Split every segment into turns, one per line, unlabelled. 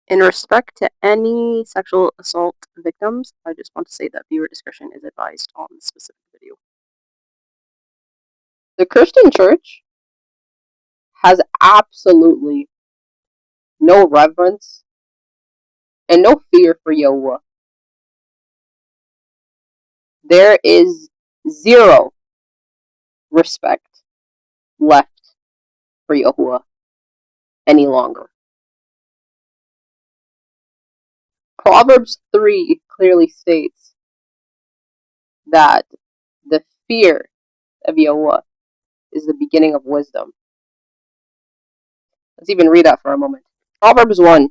In respect to any sexual assault victims, I just want to say that viewer discretion is advised on this specific video. The Christian church has absolutely no reverence and no fear for Yahuah. There is zero respect left for Yahuah any longer. Proverbs 3 clearly states that the fear of Yahuah is the beginning of wisdom. Let's even read that for a moment. Proverbs 1.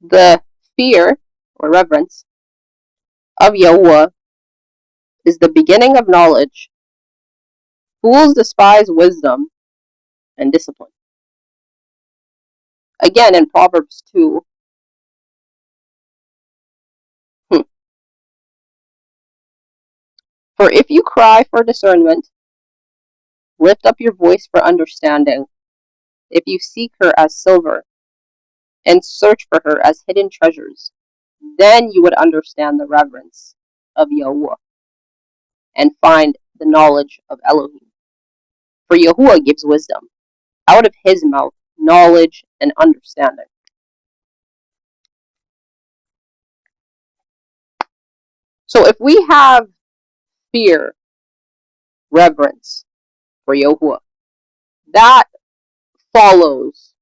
The fear or reverence of Yahuah is the beginning of knowledge. Fools despise wisdom and discipline. Again, in Proverbs 2, for if you cry for discernment, lift up your voice for understanding. If you seek her as silver and search for her as hidden treasures, then you would understand the reverence of Yahuah and find the knowledge of Elohim. For Yahuah gives wisdom. Out of his mouth, knowledge and understanding. So if we have fear, reverence for Yahuah, that follows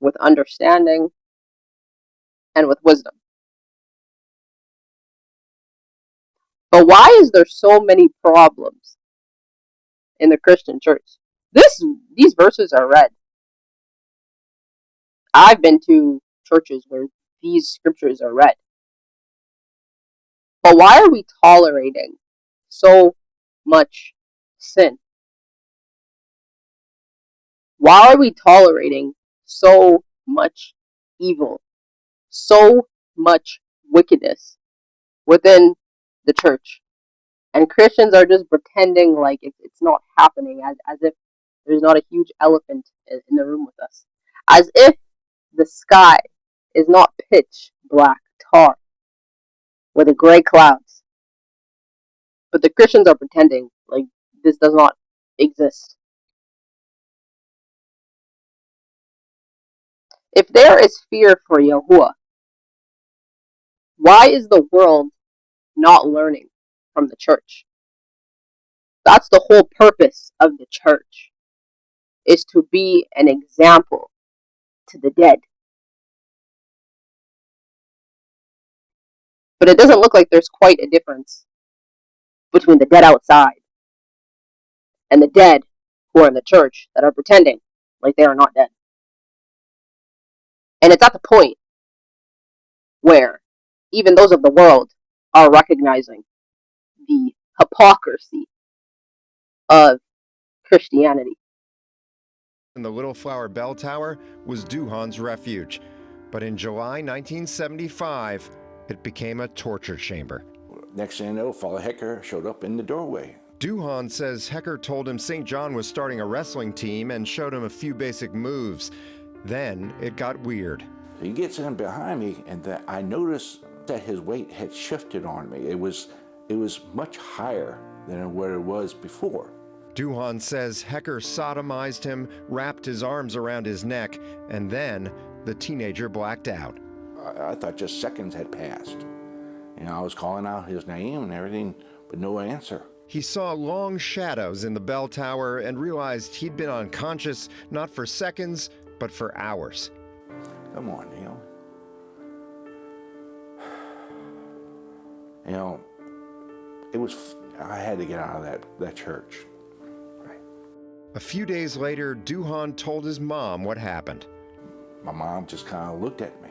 with understanding and with wisdom. But why is there so many problems in the Christian church? These verses are read. I've been to churches where these scriptures are read. But why are we tolerating so much sin? Why are we tolerating so much evil, so much wickedness within the church? And Christians are just pretending like it's not happening, as if there's not a huge elephant in the room with us. As if the sky is not pitch black tar with the gray clouds. But the Christians are pretending like this does not exist. If there is fear for Yahuah, why is the world not learning from the church? That's the whole purpose of the church, is to be an example to the dead. But it doesn't look like there's quite a difference between the dead outside and the dead who are in the church that are pretending like they are not dead. And it's at the point where even those of the world are recognizing the hypocrisy of Christianity.
And the Little Flower Bell Tower was Duhan's refuge. But in July 1975, it became a torture chamber.
Next thing you know, Father Hecker showed up in the doorway.
Duhan says Hecker told him St. John was starting a wrestling team and showed him a few basic moves. Then it got weird.
He gets in behind me, and I noticed that his weight had shifted on me. It was much higher than what it was before.
Duhan says Hecker sodomized him, wrapped his arms around his neck, and then the teenager blacked out.
I thought just seconds had passed. You know, I was calling out his name and everything, but no answer.
He saw long shadows in the bell tower and realized he'd been unconscious not for seconds, but for hours.
Come on, Neil. You know, I had to get out of that church. Right.
A few days later, Duhan told his mom what happened.
My mom just kind of looked at me.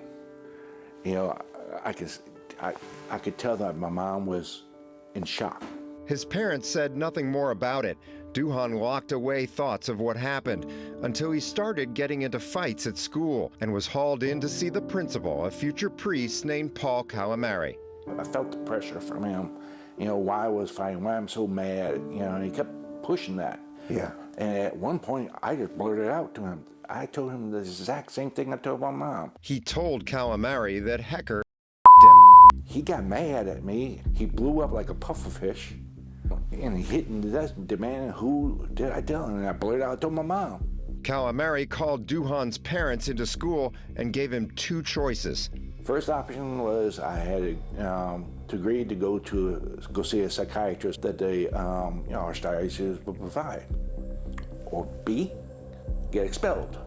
You know, I could tell that my mom was in shock.
His parents said nothing more about it. Duhan locked away thoughts of what happened until he started getting into fights at school and was hauled in to see the principal, a future priest named Paul Calamari.
I felt the pressure from him, you know, why I was fighting, why I'm so mad, you know, and he kept pushing that.
Yeah.
And at one point, I just blurted out to him. I told him the exact same thing I told my mom.
He told Calamari that Hecker him.
He got mad at me. He blew up like a pufferfish. And he hit and demanding who did I tell. And I blurted out to my mom.
Calamari called Duhan's parents into school and gave him two choices.
First option was I had to agree to go see a psychiatrist that the archdiocese would provide. Or B, get expelled.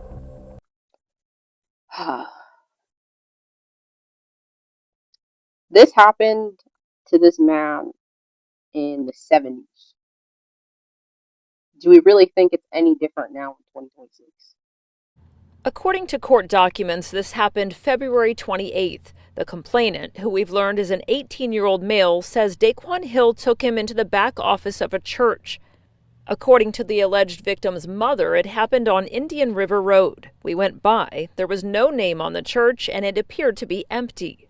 This happened to this man in the 70s. Do we really think it's any different now in 2026?
According to court documents, this happened February 28th. The complainant, who we've learned is an 18-year-old male, says Daquan Hill took him into the back office of a church. According to the alleged victim's mother, it happened on Indian River Road. We went by. There was no name on the church, and it appeared to be empty.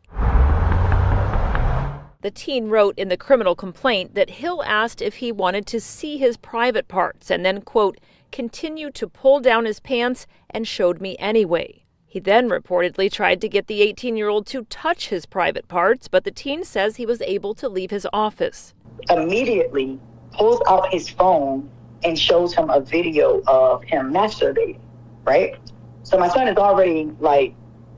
The teen wrote in the criminal complaint that Hill asked if he wanted to see his private parts and then, quote, continued to pull down his pants and showed me anyway. He then reportedly tried to get the 18-year-old to touch his private parts, but the teen says he was able to leave his office.
Immediately pulls out his phone and shows him a video of him masturbating, right? So my son is already like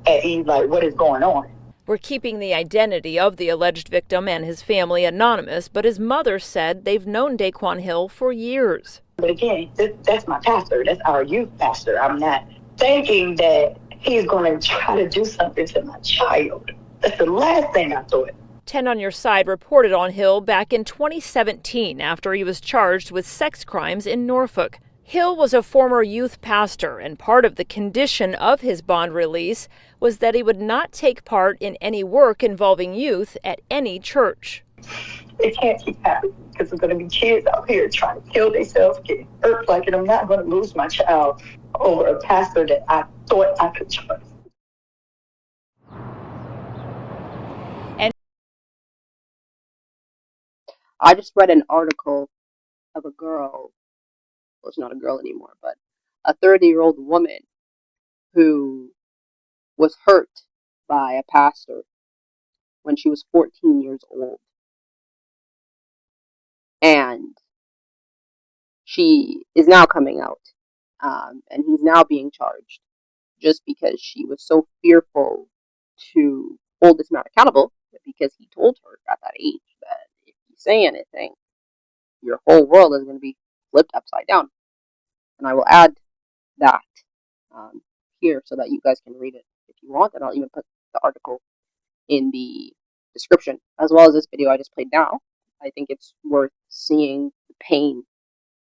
at ease, like, what is going on?
We're keeping the identity of the alleged victim and his family anonymous, but his mother said they've known Daquan Hill for years.
But again, that's my pastor. That's our youth pastor. I'm not thinking that he's going to try to do something to my child. That's the last thing I thought.
10 on Your Side reported on Hill back in 2017 after he was charged with sex crimes in Norfolk. Hill was a former youth pastor, and part of the condition of his bond release was that he would not take part in any work involving youth at any church.
It can't keep happening because there's going to be kids out here trying to kill themselves, getting hurt like it. I'm not going to lose my child over a pastor that I thought I could trust.
I just read an article of a girl, well, it's not a girl anymore, but a 30-year-old woman who was hurt by a pastor when she was 14 years old. And she is now coming out, and he's now being charged just because she was so fearful to hold this man accountable, because he told her at that age that if you say anything, your whole world is going to be flipped upside down. And I will add that here so that you guys can read it if you want, and I'll even put the article in the description, as well as this video I just played now. I think it's worth seeing the pain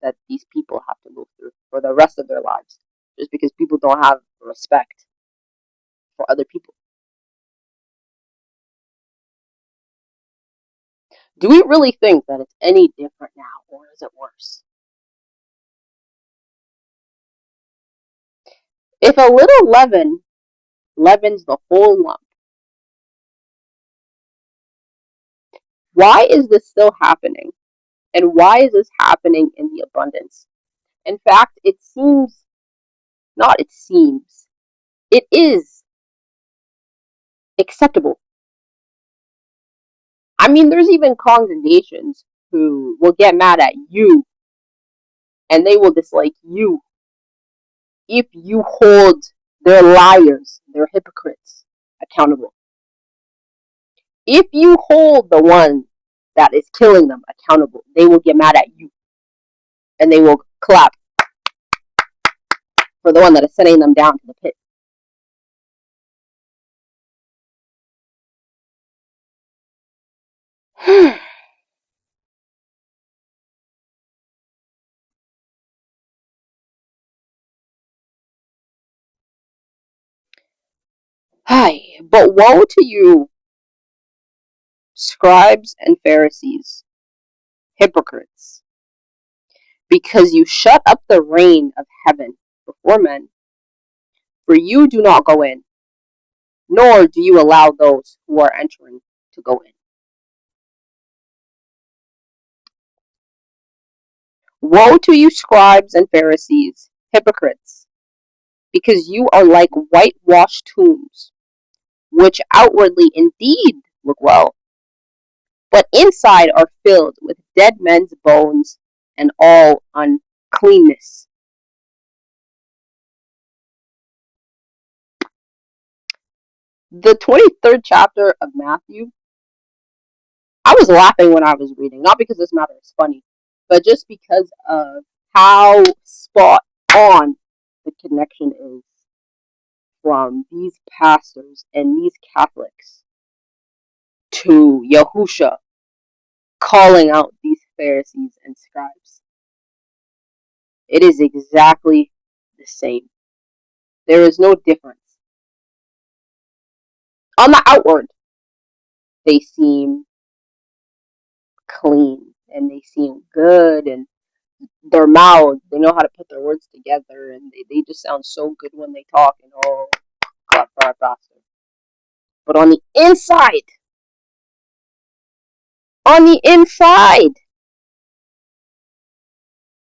that these people have to go through for the rest of their lives, just because people don't have respect for other people. Do we really think that it's any different now, or is it worse? If a little leaven leavens the whole lump, why is this still happening? And why is this happening in the abundance? In fact, it is acceptable. I mean, there's even congregations who will get mad at you and they will dislike you if you hold their liars, their hypocrites, accountable. If you hold the one that is killing them accountable, they will get mad at you and they will clap for the one that is sending them down to the pit. Hi, but woe to you, scribes and Pharisees, hypocrites, because you shut up the rain of heaven before men, for you do not go in, nor do you allow those who are entering to go in. Woe to you, scribes and Pharisees, hypocrites, because you are like whitewashed tombs, which outwardly indeed look well, but inside are filled with dead men's bones and all uncleanness. The 23rd chapter of Matthew, I was laughing when I was reading, not because this matter is funny, but just because of how spot on the connection is from these pastors and these Catholics to Yahusha calling out these Pharisees and scribes. It is exactly the same. There is no difference. On the outward, they seem clean and they seem good, and their mouths, they know how to put their words together, and they just sound so good when they talk, and oh, God, bastard. But on the inside,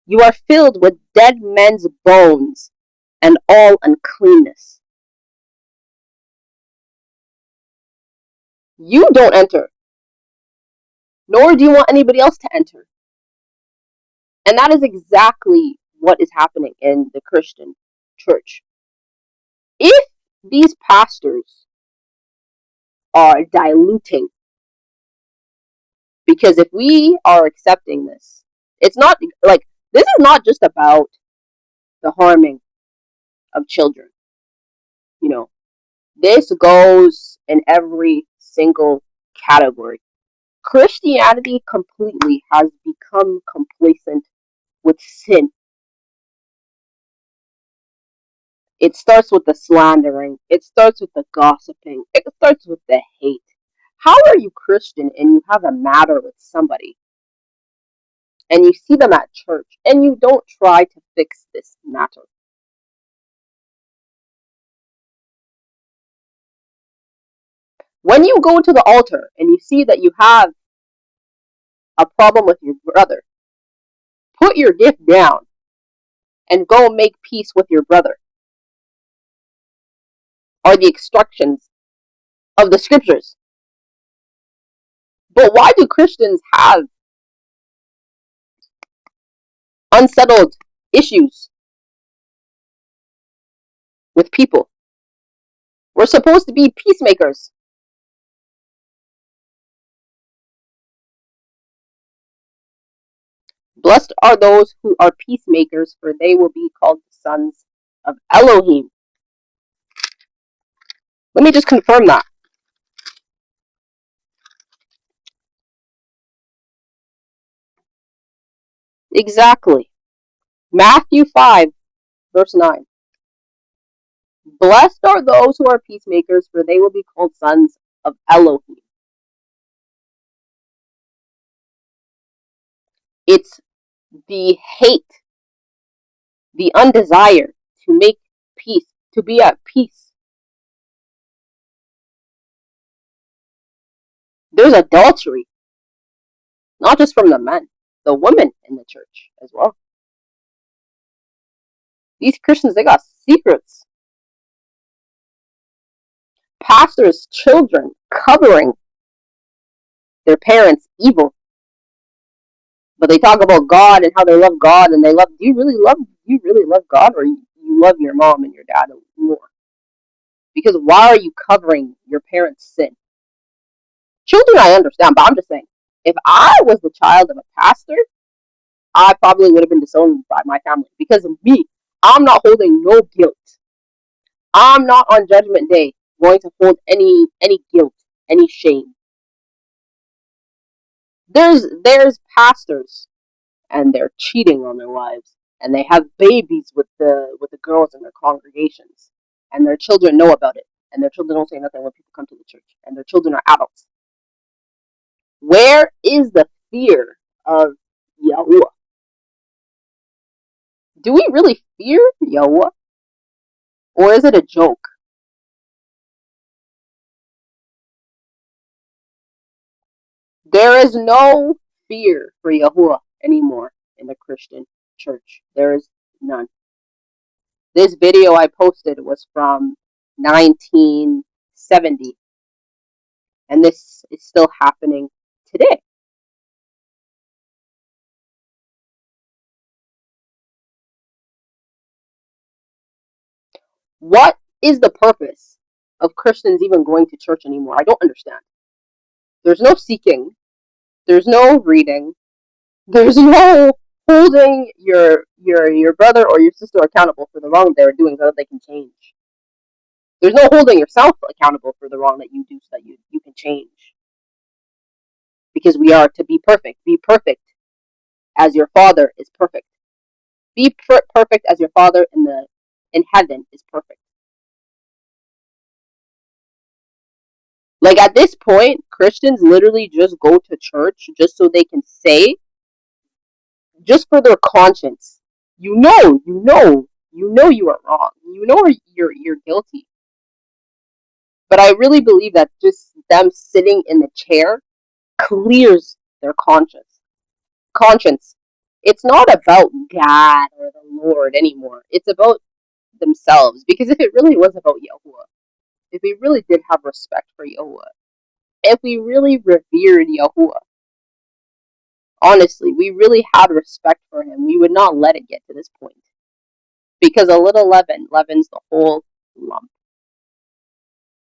you are filled with dead men's bones and all uncleanness. You don't enter, nor do you want anybody else to enter. And that is exactly what is happening in the Christian church. If these pastors are diluting, because if we are accepting this, it's not like, this is not just about the harming of children. You know, this goes in every single category. Christianity completely has become complacent with sin. It starts with the slandering. It starts with the gossiping. It starts with the hate. How are you Christian and you have a matter with somebody and you see them at church and you don't try to fix this matter? When you go to the altar and you see that you have a problem with your brother, put your gift down and go make peace with your brother, are the instructions of the scriptures. But why do Christians have unsettled issues with people? We're supposed to be peacemakers. Blessed are those who are peacemakers, for they will be called the sons of Elohim. Let me just confirm that. Exactly. Matthew 5, verse 9. Blessed are those who are peacemakers, for they will be called sons of Elohim. It's the hate, the undesire to make peace, to be at peace. There's adultery, not just from the men, the women in the church as well. These Christians, they got secrets. Pastors' children covering their parents' evil. But they talk about God and how they love God, and they love. Do you really love God, or you love your mom and your dad more? Because why are you covering your parents' sin? Children, I understand, but I'm just saying, if I was the child of a pastor, I probably would have been disowned by my family because of me. I'm not holding no guilt. I'm not on Judgment Day going to hold any guilt, any shame. There's pastors and they're cheating on their wives and they have babies with the girls in their congregations and their children know about it and their children don't say nothing when people come to the church and their children are adults. Where is the fear of Yahuah? Do we really fear Yahuah, or is it a joke? There is no fear for Yahuah anymore in the Christian church. There is none. This video I posted was from 1970, and this is still happening today. What is the purpose of Christians even going to church anymore? I don't understand. There's no seeking. There's no reading. There's no holding your brother or your sister accountable for the wrong they're doing so that they can change. There's no holding yourself accountable for the wrong that you do so that you can change. Because we are to be perfect. Be perfect as your Father is perfect. Be perfect as your Father in heaven is perfect. Like at this point, Christians literally just go to church just so they can say, just for their conscience, you know you are wrong. You know you're guilty. But I really believe that just them sitting in the chair clears their conscience. Conscience. It's not about God or the Lord anymore. It's about themselves. Because if it really was about Yahuah, if we really did have respect for Yahuah, if we really revered Yahuah, honestly, we really had respect for him, we would not let it get to this point. Because a little leaven leavens the whole lump.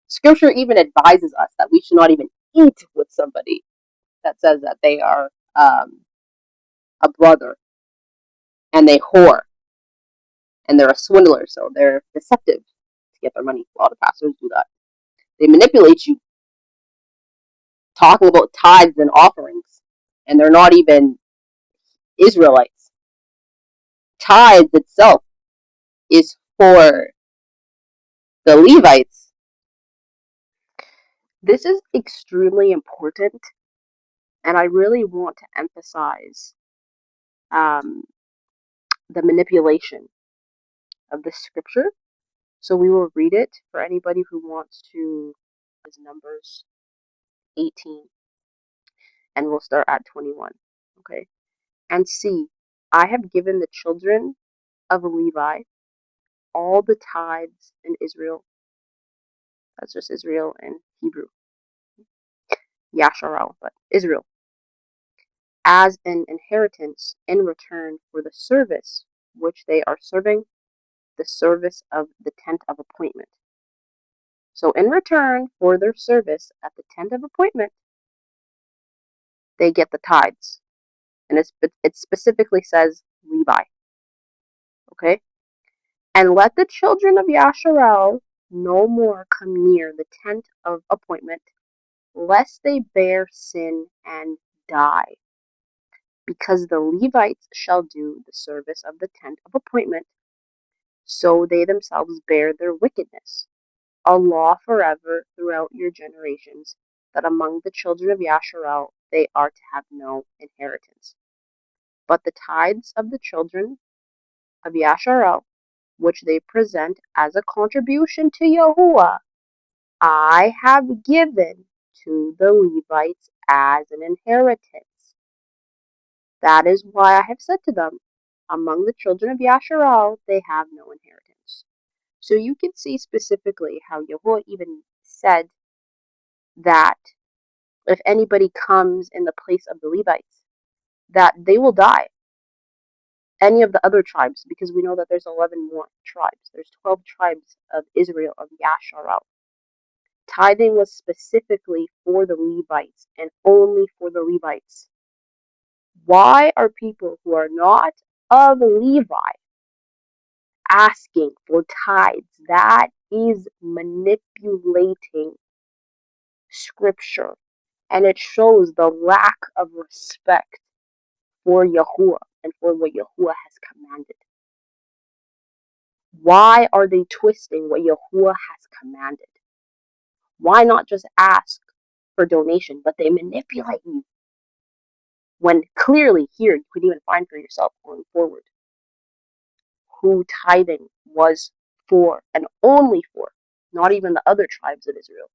Scripture even advises us that we should not even eat with somebody that says that they are a brother and they whore and they're a swindler, so they're deceptive to get their money. A lot of pastors do that. They manipulate you, talking about tithes and offerings, and they're not even Israelites. Tithes itself is for the Levites. This is extremely important, and I really want to emphasize the manipulation of this scripture. So we will read it for anybody who wants to. Is Numbers 18, and we'll start at 21. Okay. And see, I have given the children of Levi all the tithes in Israel. That's just Israel in Hebrew. Yasharal, but Israel. As an inheritance in return for the service which they are serving, the service of the tent of appointment. So in return for their service at the tent of appointment, they get the tithes. And it specifically says Levi. Okay? And let the children of Yasharal no more come near the tent of appointment, lest they bear sin and die. Because the Levites shall do the service of the tent of appointment, so they themselves bear their wickedness. A law forever throughout your generations, that among the children of Yasharal they are to have no inheritance. But the tithes of the children of Yasharal, which they present as a contribution to Yahuah, I have given to the Levites as an inheritance. That is why I have said to them, among the children of Yasharal, they have no inheritance. So you can see specifically how Yahuah even said that if anybody comes in the place of the Levites, that they will die. Any of the other tribes, because we know that there's 11 more tribes. There's 12 tribes of Israel, of Yasharal. Tithing was specifically for the Levites and only for the Levites. Why are people who are not of Levi asking for tithes? That is manipulating scripture, and it shows the lack of respect for Yahuah and for what Yahuah has commanded. Why are they twisting what Yahuah has commanded? Why not just ask for donation, but they manipulate you? When clearly here you could even find for yourself going forward who tithing was for and only for, not even the other tribes of Israel.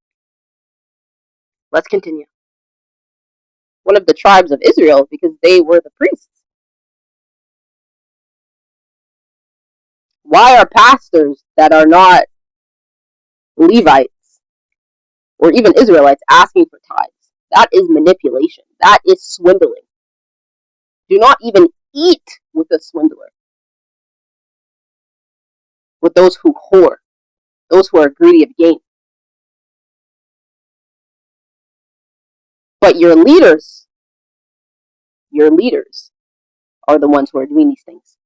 Let's continue. One of the tribes of Israel, because they were the priests. Why are pastors that are not Levites or even Israelites asking for tithes? That is manipulation. That is swindling. Do not even eat with a swindler, with those who whore, those who are greedy of gain. But your leaders are the ones who are doing these things.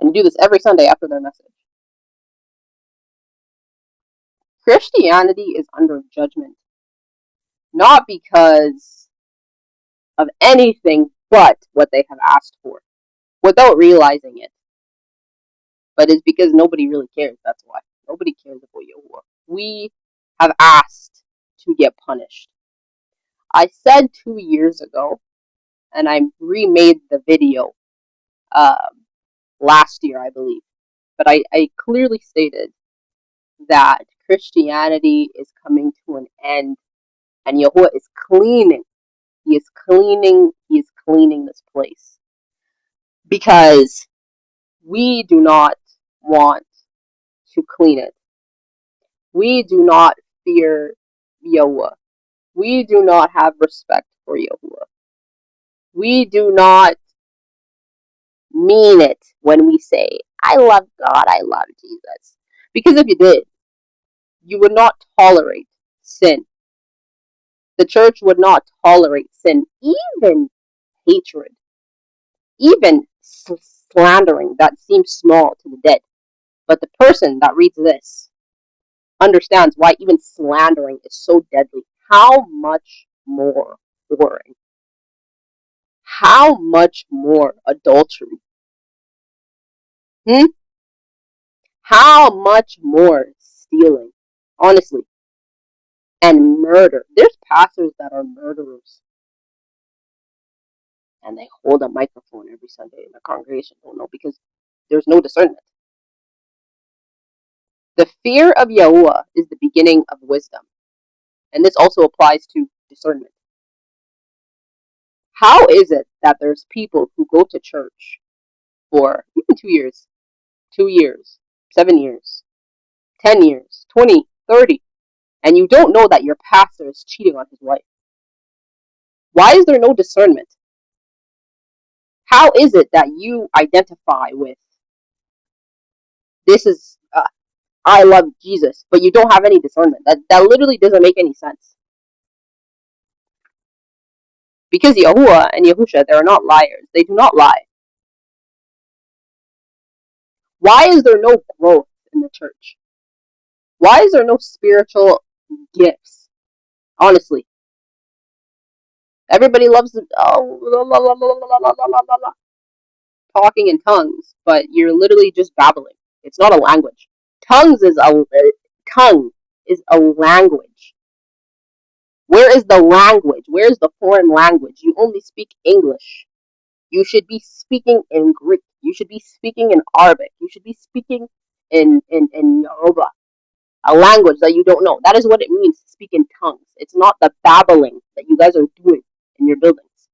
And do this every Sunday after their message. Christianity is under judgment, not because of anything but what they have asked for, without realizing it. But it's because nobody really cares, that's why. Nobody cares about Yahuah. We have asked to get punished. I said 2 years ago, and I remade the video last year, I believe. But I clearly stated that Christianity is coming to an end, and Yahuah is cleaning. He is cleaning this place. Because we do not want to clean it. We do not fear Yahuah. We do not have respect for Yahuah. We do not mean it when we say, I love God, I love Jesus. Because if you did, you would not tolerate sin. The church would not tolerate sin, even hatred, even slandering that seems small to the dead. But the person that reads this understands why even slandering is so deadly. How much more whoring? How much more adultery? How much more stealing? Honestly. And murder. There's pastors that are murderers. And they hold a microphone every Sunday in the congregation. Don't know, because there's no discernment. The fear of Yahuah is the beginning of wisdom. And this also applies to discernment. How is it that there's people who go to church for even 2 years, 7 years, 10 years, 20, 30, and you don't know that your pastor is cheating on his wife? Why is there no discernment? How is it that you identify with this is I love Jesus, but you don't have any discernment? That literally doesn't make any sense. Because Yahuah and Yahusha, they are not liars. They do not lie. Why is there no growth in the church? Why is there no spiritual gifts? Honestly. Everybody loves talking in tongues, but you're literally just babbling. It's not a language. Tongue is a language. Where is the language? Where is the foreign language? You only speak English. You should be speaking in Greek. You should be speaking in Arabic. You should be speaking in Yoruba, a language that you don't know. That is what it means to speak in tongues. It's not the babbling that you guys are doing in your buildings.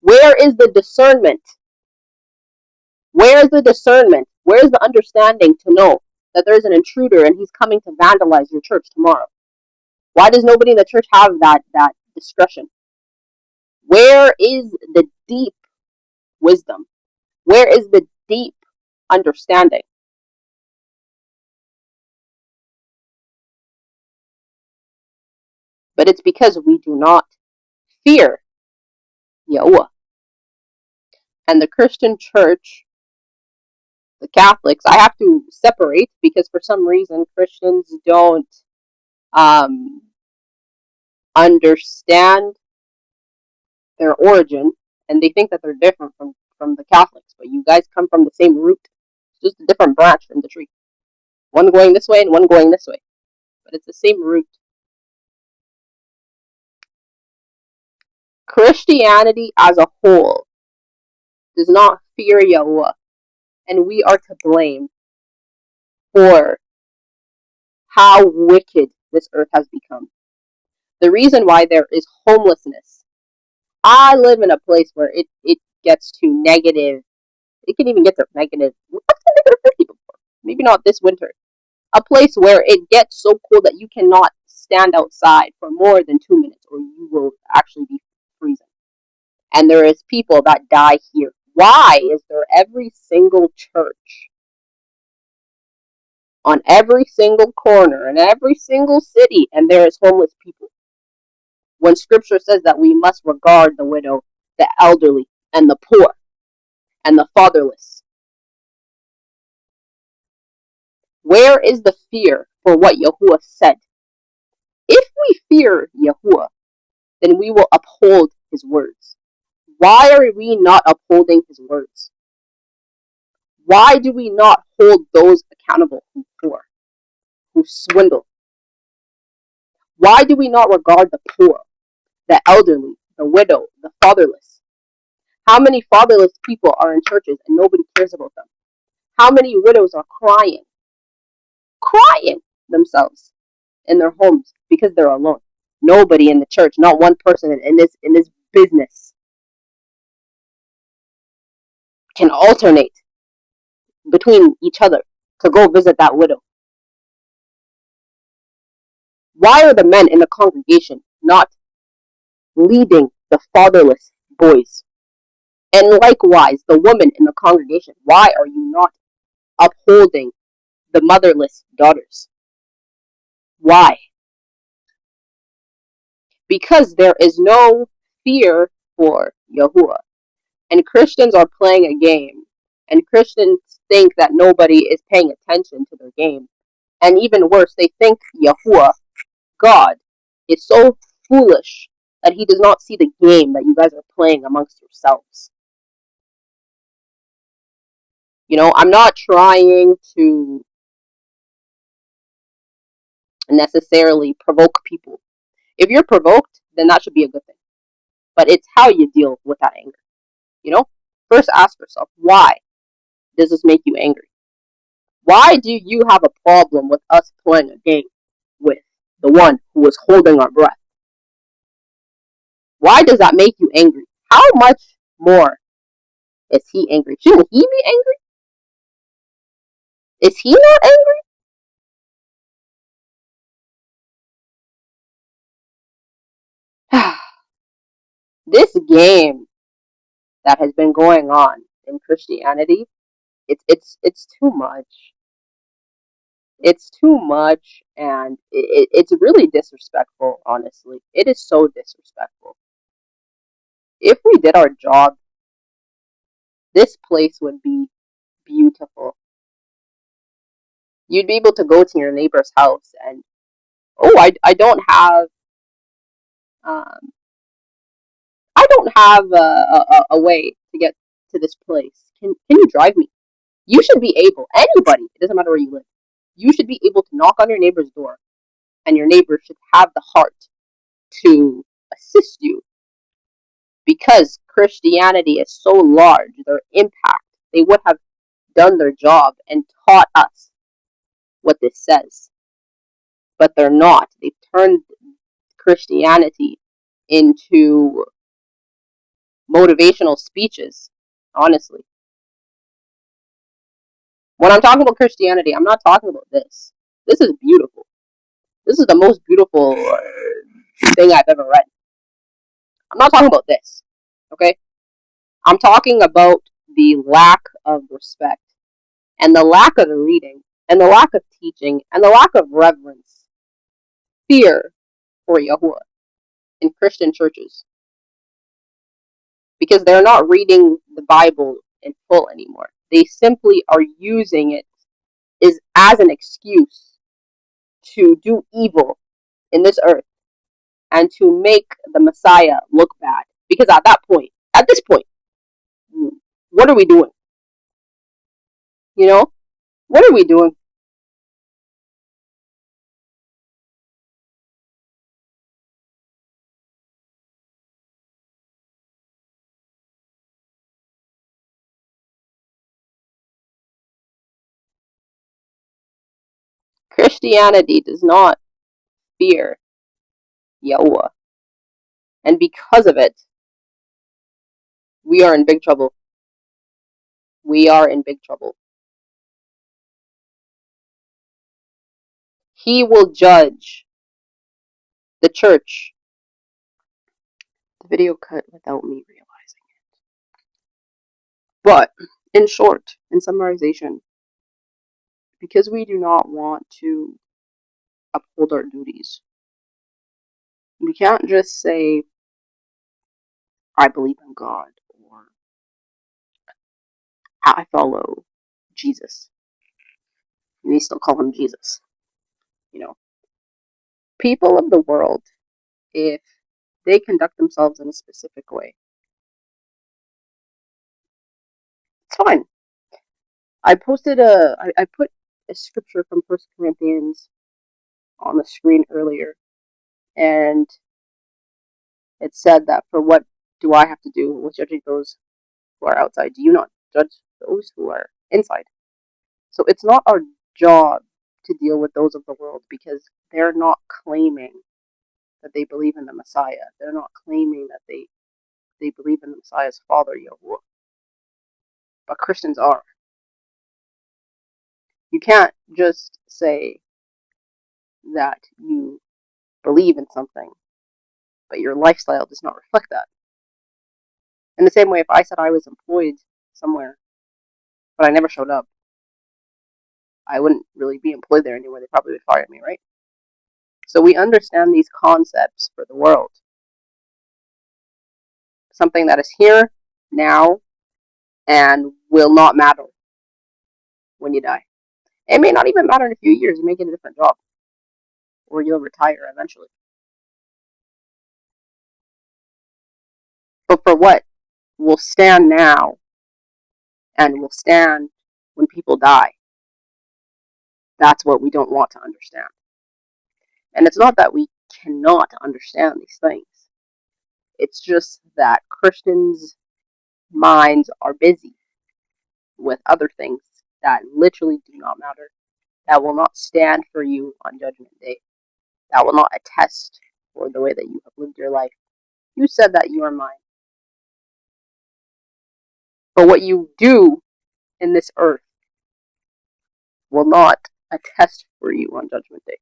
Where is the discernment? Where is the discernment? Where is the understanding to know that there's an intruder and he's coming to vandalize your church tomorrow? Why does nobody in the church have that discretion? Where is the deep wisdom? Where is the deep understanding? But it's because we do not fear Yahuah. And the Christian church, the Catholics, I have to separate because for some reason Christians don't understand their origin, and they think that they're different from the Catholics. But you guys come from the same root. It's just a different branch from the tree. One going this way and one going this way. But it's the same root. Christianity as a whole does not fear Yahuah, and we are to blame for how wicked this earth has become. The reason why there is homelessness I live in a place where it gets to negative. It can even get to negative. What's the negative 50 before? Maybe not this winter. A place where it gets so cold that you cannot stand outside for more than 2 minutes, or you will actually be freezing. And there is people that die here. Why is there every single church on every single corner in every single city, and there is homeless people? When scripture says that we must regard the widow, the elderly, and the poor, and the fatherless. Where is the fear for what Yahuah said? If we fear Yahuah, then we will uphold his words. Why are we not upholding his words? Why do we not hold those accountable who poor, who swindle? Why do we not regard the poor, the elderly, the widow, the fatherless? How many fatherless people are in churches and nobody cares about them? How many widows are crying themselves in their homes because they're alone? Nobody in the church, not one person in this business can alternate between each other to go visit that widow. Why are the men in the congregation not leading the fatherless boys? And likewise, the women in the congregation, why are you not upholding the motherless daughters? Why? Because there is no fear for Yahuah. And Christians are playing a game. And Christians think that nobody is paying attention to their game. And even worse, they think Yahuah, God, is so foolish that he does not see the game that you guys are playing amongst yourselves. You know, I'm not trying to necessarily provoke people. If you're provoked, then that should be a good thing. But it's how you deal with that anger. You know? First ask yourself, why does this make you angry? Why do you have a problem with us playing a game with the one who is holding our breath? Why does that make you angry? How much more is he angry? Shouldn't he be angry? Is he not angry? This game that has been going on in Christianity, it's too much. It's too much, and it's really disrespectful, honestly. It is so disrespectful. If we did our job, this place would be beautiful. You'd be able to go to your neighbor's house and, oh, um, I don't have a way to get to this place. Can you drive me? You should be able, anybody, it doesn't matter where you live, you should be able to knock on your neighbor's door, and your neighbor should have the heart to assist you. Because Christianity is so large, their impact, they would have done their job and taught us what this says. But they're not. They've turned Christianity into motivational speeches, honestly. When I'm talking about Christianity, I'm not talking about this. This is beautiful. This is the most beautiful thing I've ever read. I'm not talking about this, okay? I'm talking about the lack of respect, and the lack of the reading, and the lack of teaching, and the lack of reverence, fear for Yahuah in Christian churches. Because they're not reading the Bible in full anymore. They simply are using it as an excuse to do evil in this earth and to make the Messiah look bad. Because at this point, what are we doing? You know? What are we doing? Christianity does not fear Yahuah. And because of it, We are in big trouble. We are in big trouble. He will judge the church. The video cut without me realizing it. But, in short, in summarization, because we do not want to uphold our duties, we can't just say, I believe in God, or I follow Jesus. We still call him Jesus. You know, people of the world, if they conduct themselves in a specific way, it's fine. I put a scripture from 1 Corinthians on the screen earlier, and it said that for what do I have to do with judging those who are outside? Do you not judge those who are inside? So it's not our job to deal with those of the world because they're not claiming that they believe in the Messiah. They're not claiming that they believe in the Messiah's father, Yahuah. But Christians are. You can't just say that you believe in something, but your lifestyle does not reflect that. In the same way, if I said I was employed somewhere, but I never showed up, I wouldn't really be employed there anymore. They probably would fire me, right? So we understand these concepts for the world. Something that is here, now, and will not matter when you die. It may not even matter in a few years. You may get a different job, or you'll retire eventually. But for what will stand now and will stand when people die, that's what we don't want to understand. And it's not that we cannot understand these things. It's just that Christians' minds are busy with other things that literally do not matter, that will not stand for you on Judgment Day, that will not attest for the way that you have lived your life. You said that you are mine. But what you do in this earth will not attest for you on Judgment Day.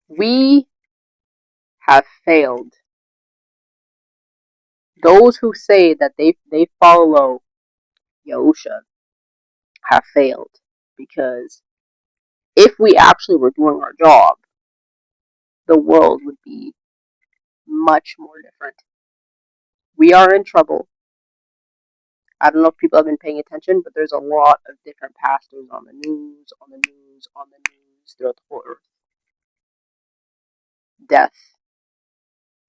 We have failed. Those who say that they follow Yahusha have failed, because if we actually were doing our job, the world would be much more different. We are in trouble. I don't know if people have been paying attention, but there's a lot of different pastors on the news, throughout the whole earth. Death,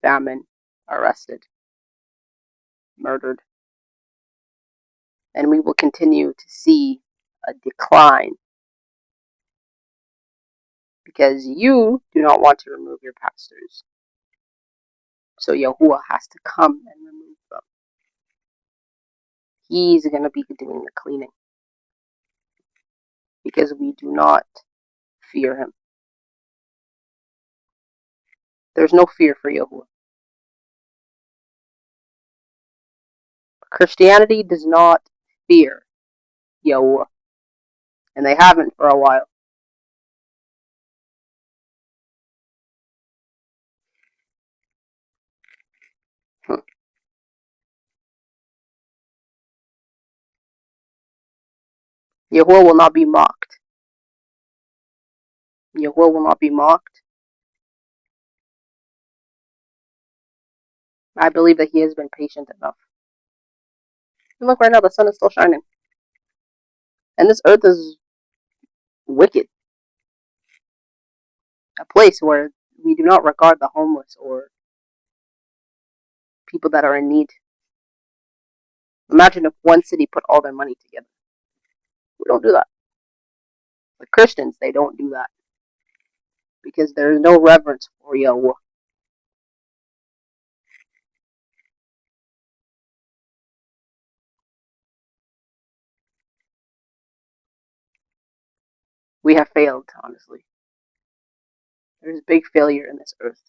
famine, arrested, murdered. And we will continue to see a decline because you do not want to remove your pastors. So Yahuah has to come and remove them. He's going to be doing the cleaning because we do not fear him. There's no fear for Yahuah. Christianity does not fear Yahuah, and they haven't for a while. Yahuah will not be mocked. Yahuah will not be mocked. I believe that he has been patient enough. And look, right now the sun is still shining. And this earth is wicked. A place where we do not regard the homeless or people that are in need. Imagine if one city put all their money together. We don't do that. The Christians, they don't do that. Because there is no reverence for Yahuah. We have failed, honestly. There's big failure in this earth.